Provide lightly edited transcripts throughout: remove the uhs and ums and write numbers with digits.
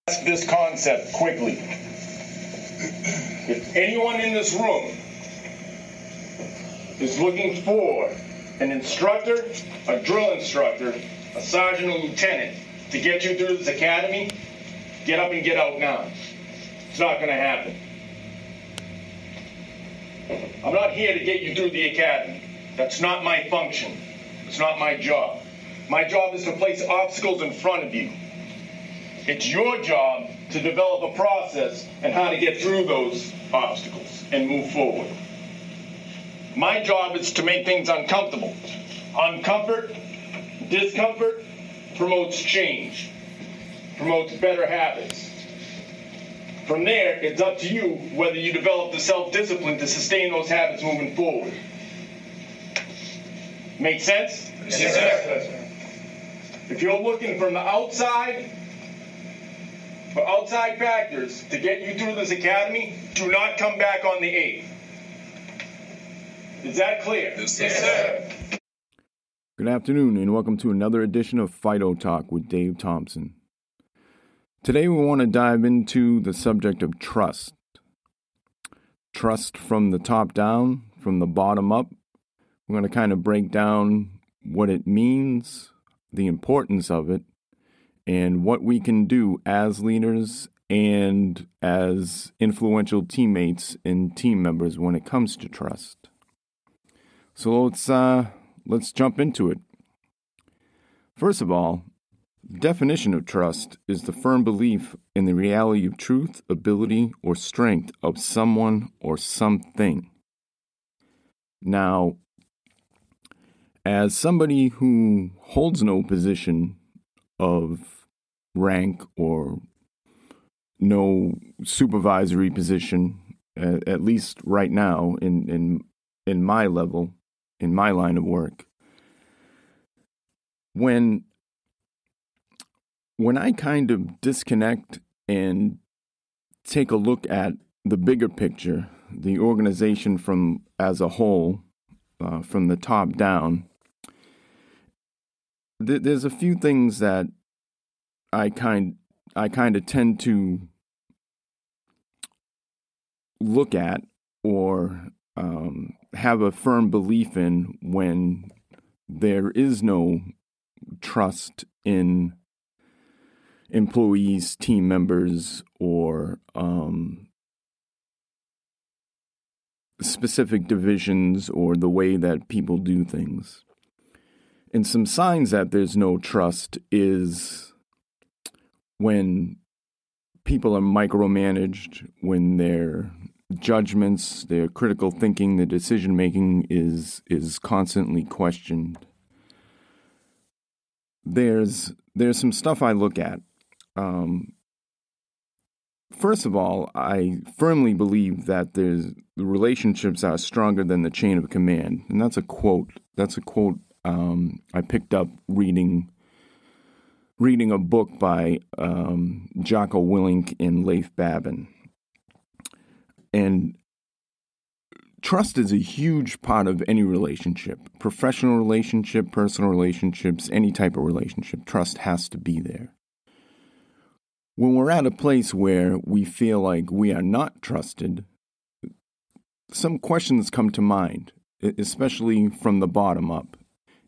This concept quickly. If anyone in this room is looking for an instructor, a drill instructor, a sergeant or lieutenant to get you through this academy, get up and get out now. It's not going to happen. I'm not here to get you through the academy. That's not my function. It's not my job. My job is to place obstacles in front of you. It's your job to develop a process and how to get through those obstacles and move forward. My job is to make things uncomfortable. Discomfort promotes change, promotes better habits. From there, it's up to you whether you develop the self-discipline to sustain those habits moving forward. Make sense? Yes, sir. If you're looking from the outside, for outside factors to get you through this academy, do not come back on the 8th. Is that clear? Yes, sir. Good afternoon and welcome to another edition of Fido Talk with Dave Thompson. Today we want to dive into the subject of trust. Trust from the top down, from the bottom up. We're going to kind of break down what it means, the importance of it, and what we can do as leaders and as influential teammates and team members when it comes to trust. So let's jump into it. First of all, the definition of trust is the firm belief in the reality of truth, ability, or strength of someone or something. Now, as somebody who holds no position of rank or no supervisory position, at least right now in my level, in my line of work, when I kind of disconnect and take a look at the bigger picture, the organization as a whole, from the top down, there's a few things that I kind of tend to look at or have a firm belief in when there is no trust in employees, team members, or specific divisions or the way that people do things. And some signs that there's no trust is when people are micromanaged, when their judgments, their critical thinking, their decision-making is constantly questioned. There's some stuff I look at. First of all, I firmly believe that the relationships are stronger than the chain of command. And that's a quote. I picked up reading a book by Jocko Willink and Leif Babin. And trust is a huge part of any relationship, professional relationship, personal relationships, any type of relationship. Trust has to be there. When we're at a place where we feel like we are not trusted, some questions come to mind, especially from the bottom up.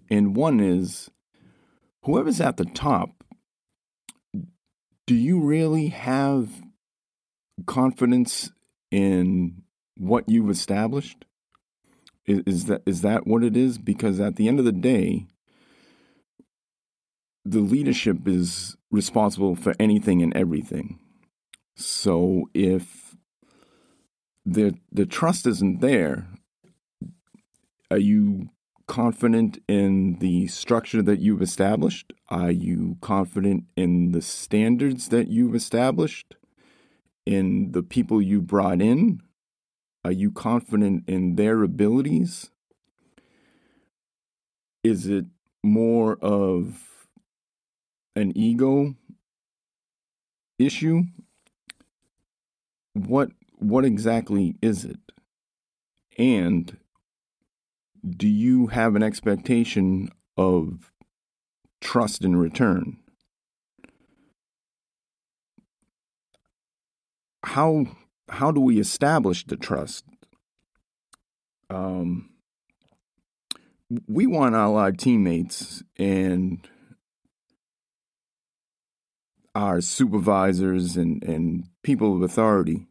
And one is, whoever's at the top, do you really have confidence in what you've established? Is that what it is? Because at the end of the day, the leadership is responsible for anything and everything. So if the trust isn't there, are you confident in the structure that you've established? Are you confident in the standards that you've established? In the people you brought in? Are you confident in their abilities? Is it more of an ego issue? What exactly is it? And do you have an expectation of trust in return? how do we establish the trust? We want all our teammates and our supervisors and people of authority.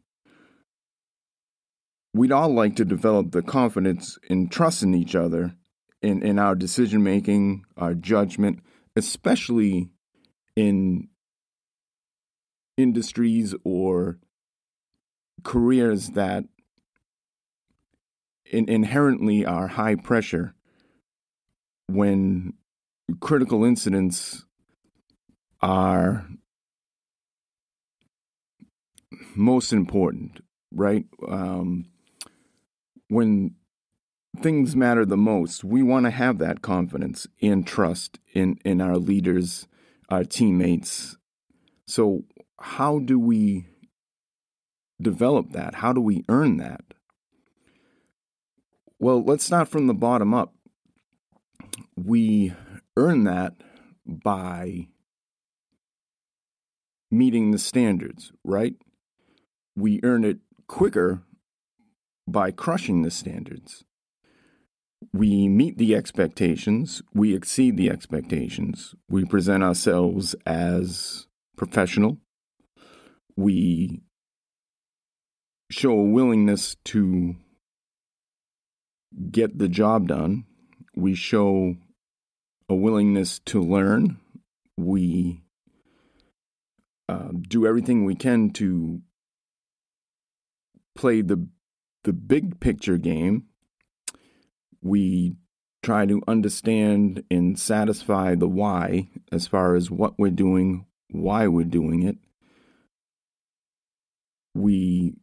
We'd all like to develop the confidence and trust in each other in our decision making, our judgment, especially in industries or careers that inherently are high pressure, when critical incidents are most important, right? When things matter the most, we want to have that confidence and trust in our leaders, our teammates. So how do we develop that? How do we earn that? Well, let's start from the bottom up. We earn that by meeting the standards, right? We earn it quicker by crushing the standards. We meet the expectations, we exceed the expectations, we present ourselves as professional, we show a willingness to get the job done, we show a willingness to learn, we do everything we can to play the big picture game. We try to understand and satisfy the why as far as what we're doing, why we're doing it. We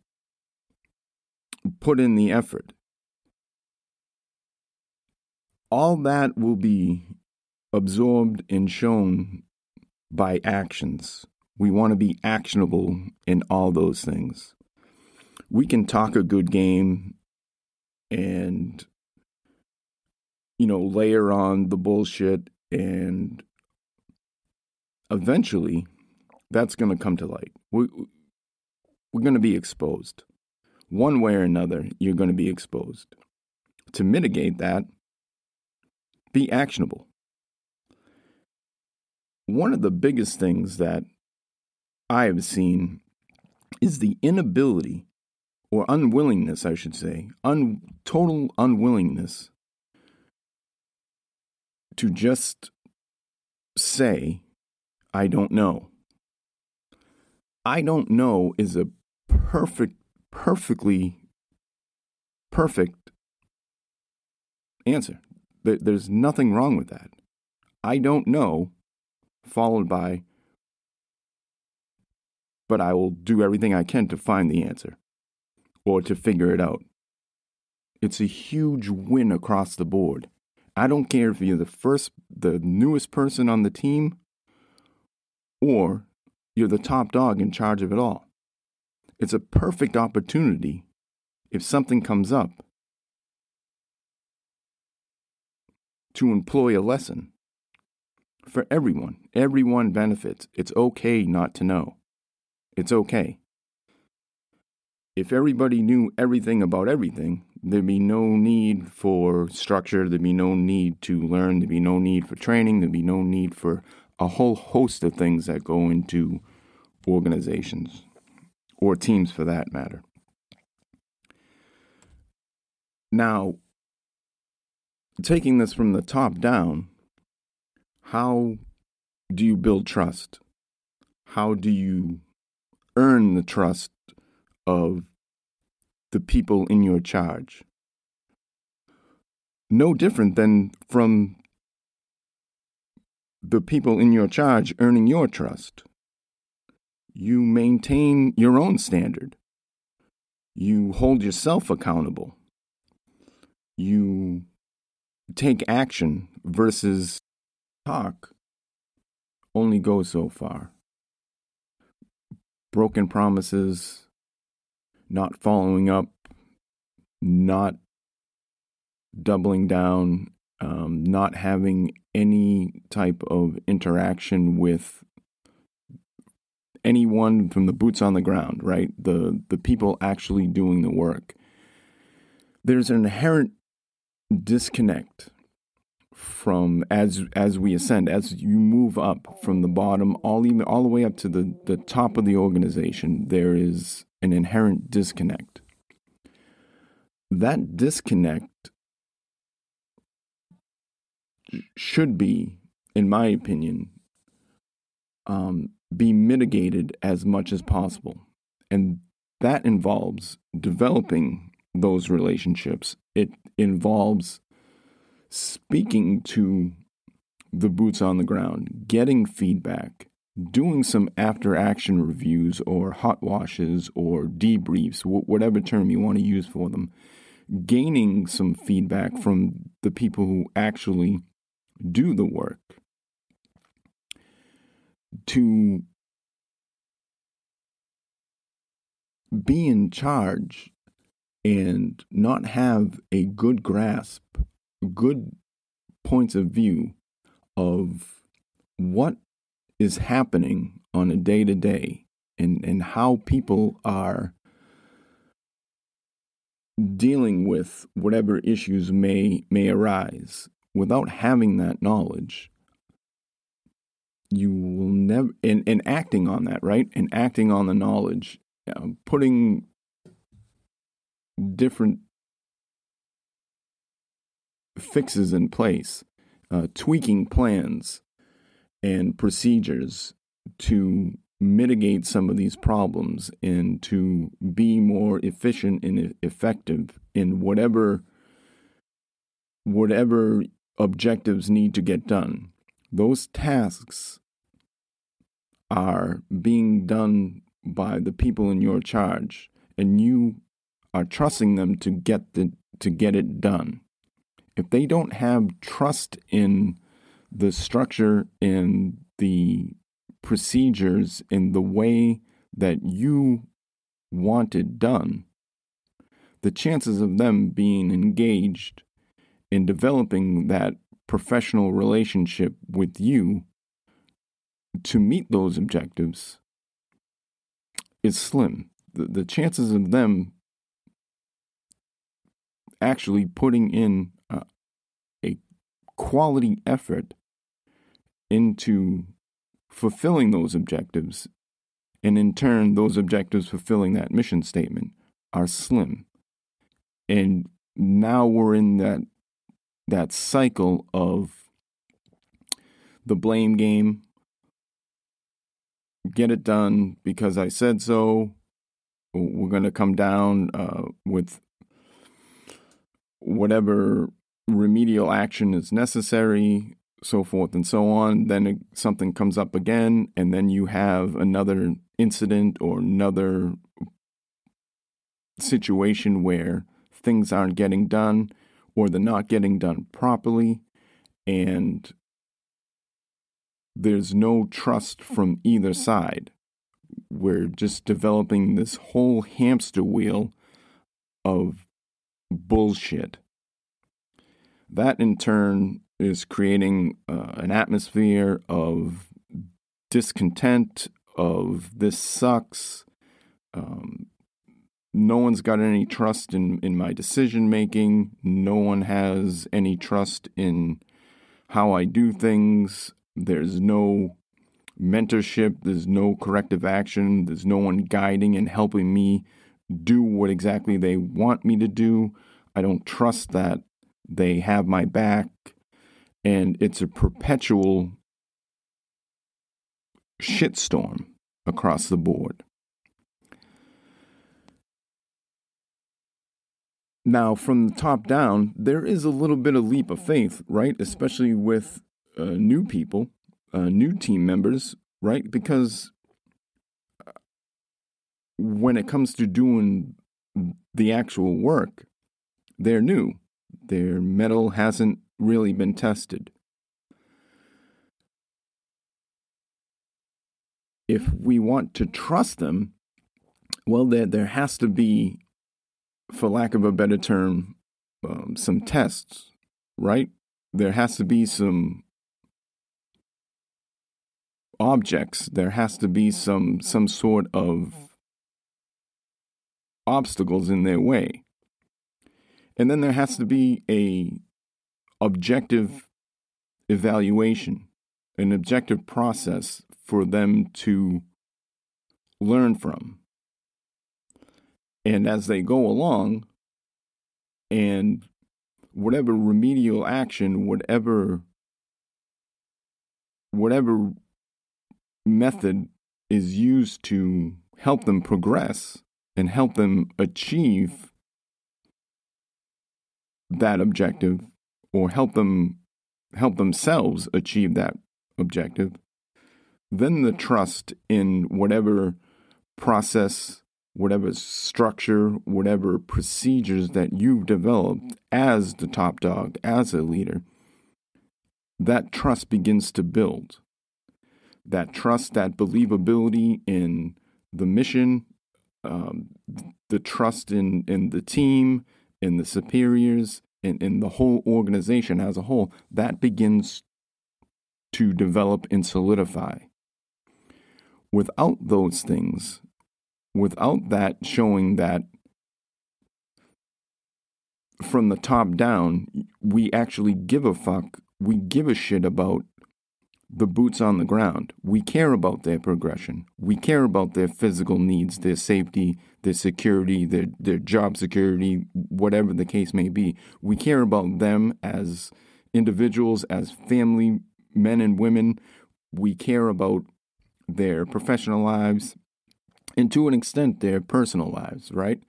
put in the effort. All that will be absorbed and shown by actions. We want to be actionable in all those things. We can talk a good game and, layer on the bullshit, and eventually that's going to come to light. We're going to be exposed. One way or another, you're going to be exposed. To mitigate that, be actionable. One of the biggest things that I have seen is the inability, or unwillingness, I should say, total unwillingness to just say, I don't know. I don't know is a perfectly perfect answer. There's nothing wrong with that. I don't know, followed by, but I will do everything I can to find the answer or to figure it out. It's a huge win across the board. I don't care if you're the newest person on the team, or you're the top dog in charge of it all. It's a perfect opportunity, if something comes up, to employ a lesson for everyone. Everyone benefits. It's okay not to know. It's okay. If everybody knew everything about everything, there'd be no need for structure, there'd be no need to learn, there'd be no need for training, there'd be no need for a whole host of things that go into organizations, or teams for that matter. Now, taking this from the top down, how do you build trust? How do you earn the trust of the people in your charge? No different than from the people in your charge earning your trust. You maintain your own standard. You hold yourself accountable. You take action versus talk only goes so far. Broken promises, not following up, not doubling down, not having any type of interaction with anyone from the boots on the ground, right? The people actually doing the work. There's an inherent disconnect from as we ascend, as you move up from the bottom all the way up to the top of the organization. There is an inherent disconnect. That disconnect should be, in my opinion, be mitigated as much as possible. And that involves developing those relationships. It involves speaking to the boots on the ground, getting feedback, doing some after-action reviews or hot washes or debriefs, whatever term you want to use for them, gaining some feedback from the people who actually do the work, to be in charge and not have a good grasp, good points of view of what is happening on a day-to-day and how people are dealing with whatever issues may arise. Without having that knowledge, you will never, and acting on that, right? And acting on the knowledge, putting different fixes in place, tweaking plans and procedures to mitigate some of these problems and to be more efficient and effective in whatever objectives need to get done. Those tasks are being done by the people in your charge, and you are trusting them to get it done. If they don't have trust in the structure and the procedures in the way that you want it done, the chances of them being engaged in developing that professional relationship with you to meet those objectives is slim. The chances of them actually putting in a quality effort into fulfilling those objectives, and in turn, those objectives fulfilling that mission statement, are slim. And now we're in that cycle of the blame game. Get it done because I said so. We're going to come down with whatever remedial action is necessary, so forth and so on. Then something comes up again, and then you have another incident or another situation where things aren't getting done or they're not getting done properly, and there's no trust from either side. We're just developing this whole hamster wheel of bullshit. That in turn is creating an atmosphere of discontent, of this sucks. No one's got any trust in my decision making. No one has any trust in how I do things. There's no mentorship. There's no corrective action. There's no one guiding and helping me do what exactly they want me to do. I don't trust that they have my back. And it's a perpetual shitstorm across the board. Now, from the top down, there is a little bit of leap of faith, right? Especially with new people, new team members, right? Because when it comes to doing the actual work, they're new. Their mettle hasn't really been tested. If we want to trust them, well, there has to be, for lack of a better term, some tests, right? There has to be some objects. There has to be some sort of obstacles in their way. And then there has to be a objective evaluation, an objective process for them to learn from. And as they go along, and whatever remedial action, whatever method is used to help them progress and help them achieve that objective, or help themselves achieve that objective, then the trust in whatever process, whatever structure, whatever procedures that you've developed as the top dog, as a leader, that trust begins to build. That trust, that believability in the mission, the trust in the team, in the superiors, in the whole organization as a whole, that begins to develop and solidify. Without those things, without that showing that from the top down, we actually give a fuck, we give a shit about the boots on the ground. We care about their progression. We care about their physical needs, their safety, their security, their job security, whatever the case may be. We care about them as individuals, as family men and women. We care about their professional lives, and to an extent, their personal lives, right?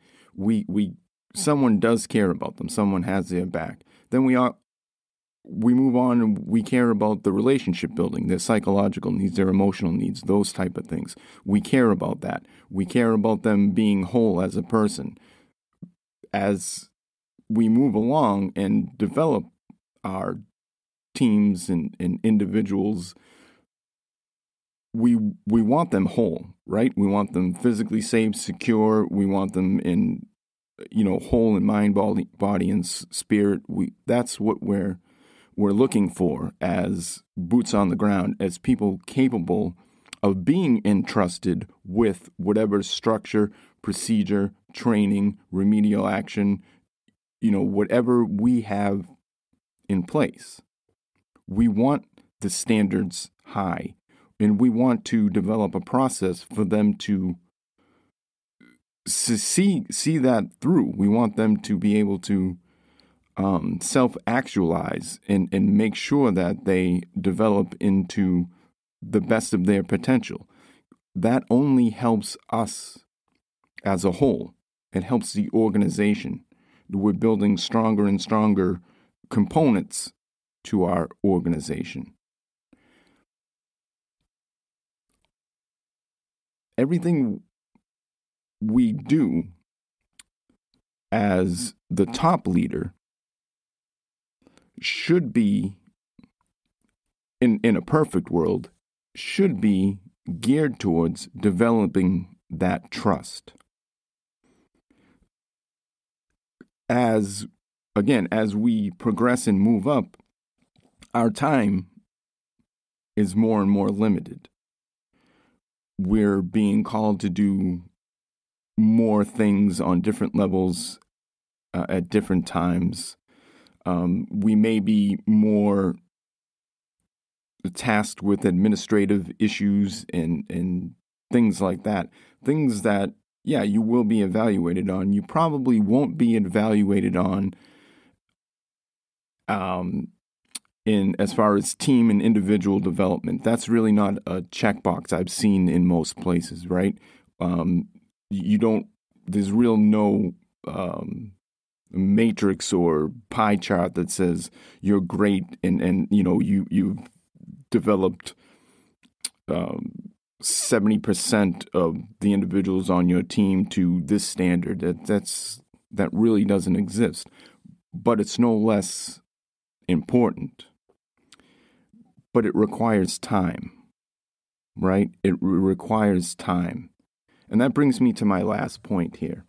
Someone does care about them. Someone has their back. Then we move on and we care about the relationship building, their psychological needs, their emotional needs, those type of things. We care about that. We care about them being whole as a person. As we move along and develop our teams and individuals, we want them whole, right? We want them physically safe, secure. We want them in, whole in mind, body, and spirit. That's what we're looking for as boots on the ground, as people capable of being entrusted with whatever structure, procedure, training, remedial action, whatever we have in place. We want the standards high, and we want to develop a process for them to see that through. We want them to be able to self-actualize and make sure that they develop into the best of their potential. That only helps us as a whole. It helps the organization. We're building stronger and stronger components to our organization. Everything we do as the top leader should be, in a perfect world, should be geared towards developing that trust. As we progress and move up, our time is more and more limited. We're being called to do more things on different levels at different times. We may be more tasked with administrative issues and things like that. Things that, you will be evaluated on. You probably won't be evaluated on in as far as team and individual development. That's really not a checkbox I've seen in most places, right? There's no matrix or pie chart that says you're great and you've developed 70% of the individuals on your team to this standard. That really doesn't exist, but it's no less important. But it requires time, right? It requires time. And that brings me to my last point here.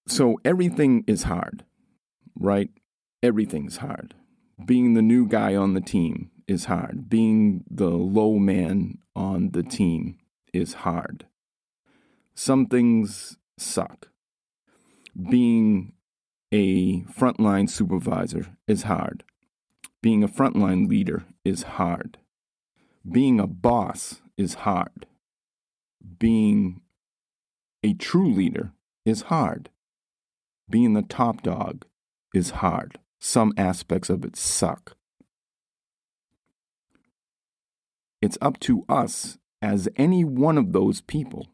So everything is hard, right? Everything's hard. Being the new guy on the team is hard. Being the low man on the team is hard. Some things suck. Being a frontline supervisor is hard. Being a frontline leader is hard. Being a boss is hard. Being a true leader is hard. Being the top dog is hard. Some aspects of it suck. It's up to us as any one of those people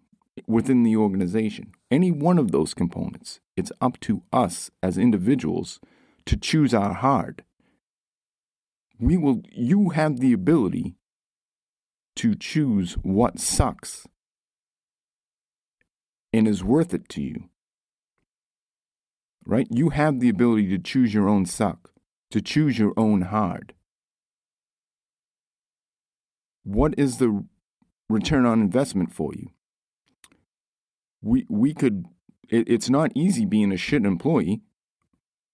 within the organization, any one of those components. It's up to us as individuals to choose our hard. You have the ability to choose what sucks and is worth it to you. Right? You have the ability to choose your own suck, to choose your own hard. What is the return on investment for you? It's not easy being a shit employee,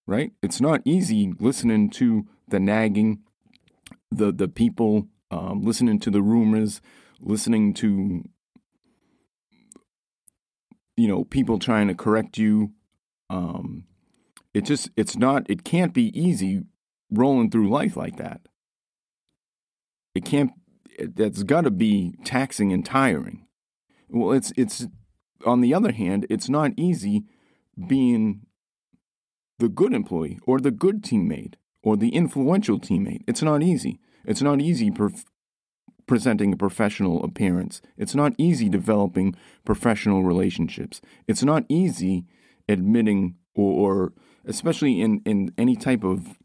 right? It's not easy listening to the nagging, the people, listening to the rumors, listening to, people trying to correct you. It can't be easy rolling through life like that. That's got to be taxing and tiring. Well, it's on the other hand, it's not easy being the good employee or the good teammate or the influential teammate. It's not easy. It's not easy presenting a professional appearance. It's not easy developing professional relationships. It's not easy admitting or especially in any type of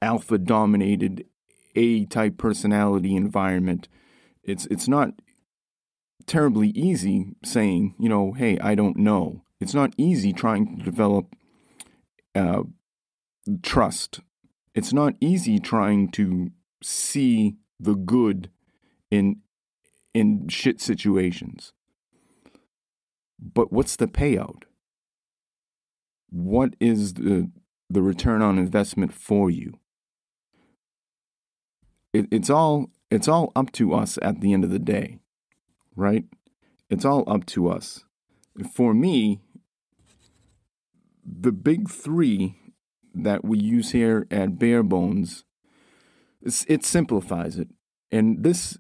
alpha-dominated A-type personality environment, it's not terribly easy saying, hey, I don't know. It's not easy trying to develop trust. It's not easy trying to see the good in shit situations. But what's the payout? What is the return on investment for you? It's all up to us at the end of the day, right? It's all up to us. For me, the big three that we use here at Bare Bones, it simplifies it. And this,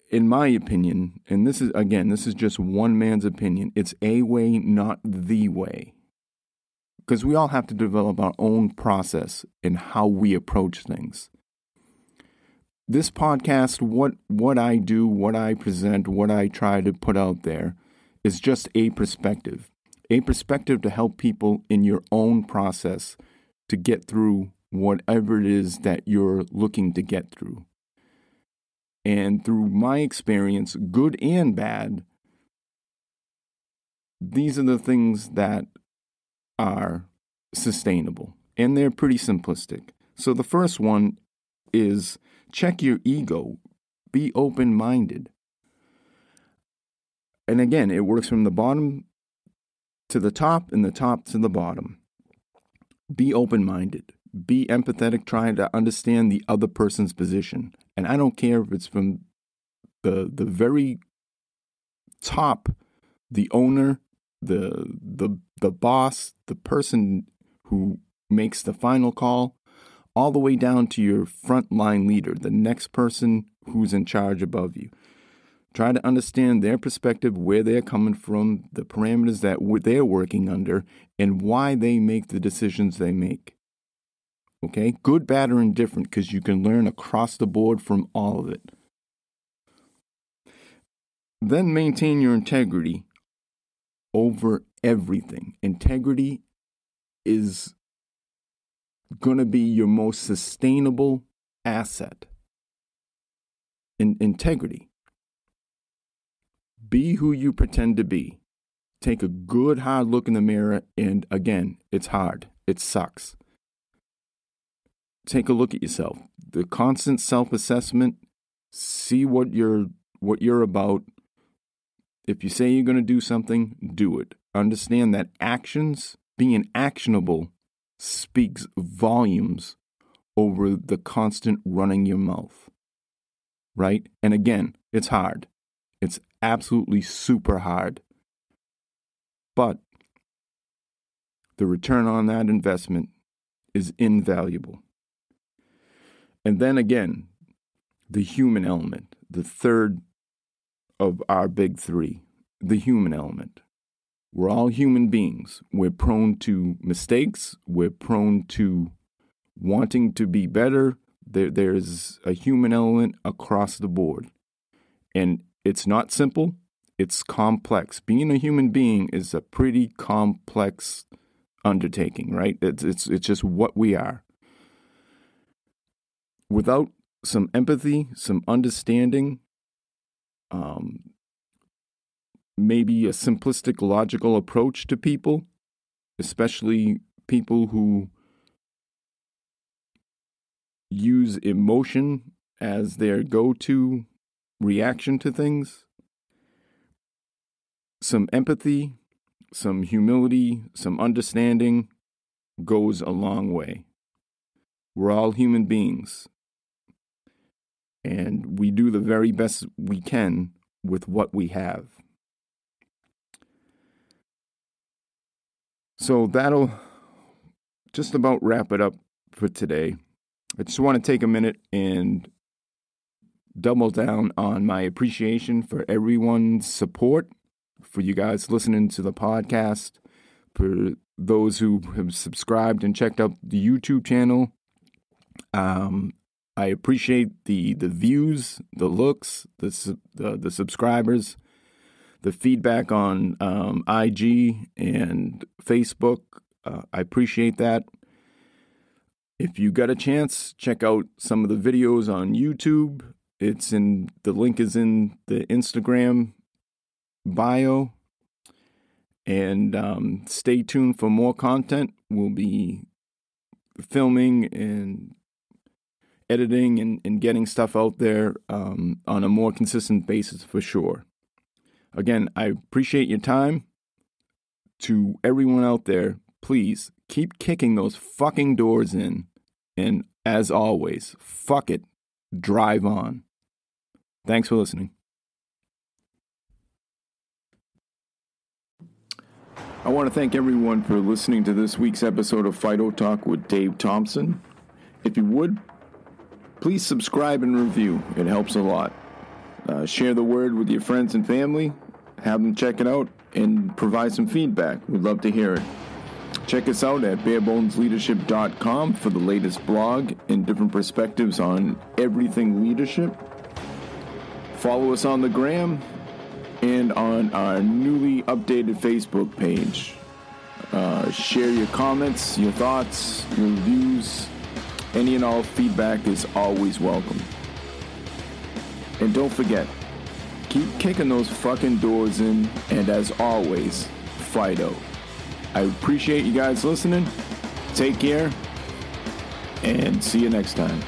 in my opinion, and this is just one man's opinion, it's a way, not the way. Because we all have to develop our own process in how we approach things. This podcast, what I do, what I present, what I try to put out there is just a perspective to help people in your own process to get through whatever it is that you're looking to get through. And through my experience, good and bad, these are the things that are sustainable, and they're pretty simplistic. So the first one is check your ego, be open-minded. And again, it works from the bottom to the top and the top to the bottom. Be open-minded, be empathetic, trying to understand the other person's position. And I don't care if it's from the very top, the owner, the boss, the person who makes the final call, all the way down to your frontline leader, the next person who's in charge above you. Try to understand their perspective, where they're coming from, the parameters that they're working under, and why they make the decisions they make. Okay? Good, bad, or indifferent, because you can learn across the board from all of it. Then maintain your integrity over everything. Integrity is going to be your most sustainable asset. Integrity. Be who you pretend to be. Take a good hard look in the mirror, and again, it's hard. It sucks. Take a look at yourself. The constant self-assessment. See what you're about. If you say you're going to do something, do it. Understand that actions, being actionable, speaks volumes over the constant running your mouth, right? And again, it's hard. It's absolutely super hard. But the return on that investment is invaluable. And then again, the human element, the third of our big three, the human element. We're all human beings. We're prone to mistakes. We're prone to wanting to be better. There's a human element across the board. And it's not simple. It's complex. Being a human being is a pretty complex undertaking, right? It's just what we are. Without some empathy, some understanding, maybe a simplistic, logical approach to people, especially people who use emotion as their go-to reaction to things. Some empathy, some humility, some understanding goes a long way. We're all human beings, and we do the very best we can with what we have. So that'll just about wrap it up for today. I just want to take a minute and double down on my appreciation for everyone's support, for you guys listening to the podcast, for those who have subscribed and checked out the YouTube channel. I appreciate the views, the looks, the subscribers, the feedback on IG and Facebook. I appreciate that. If you got a chance, check out some of the videos on YouTube. The link is in the Instagram bio. And stay tuned for more content. We'll be filming and editing and getting stuff out there on a more consistent basis for sure. Again, I appreciate your time. To everyone out there, please keep kicking those fucking doors in. And as always, fuck it. Drive on. Thanks for listening. I want to thank everyone for listening to this week's episode of Fido Talk with Dave Thompson. If you would, please subscribe and review. It helps a lot. Share the word with your friends and family. Have them check it out and provide some feedback. We'd love to hear it. Check us out at barebonesleadership.com for the latest blog and different perspectives on everything leadership. Follow us on the gram and on our newly updated Facebook page. Share your comments, your thoughts, your views. Any and all feedback is always welcome. And don't forget, keep kicking those fucking doors in, and as always, Fido. I appreciate you guys listening. Take care, and see you next time.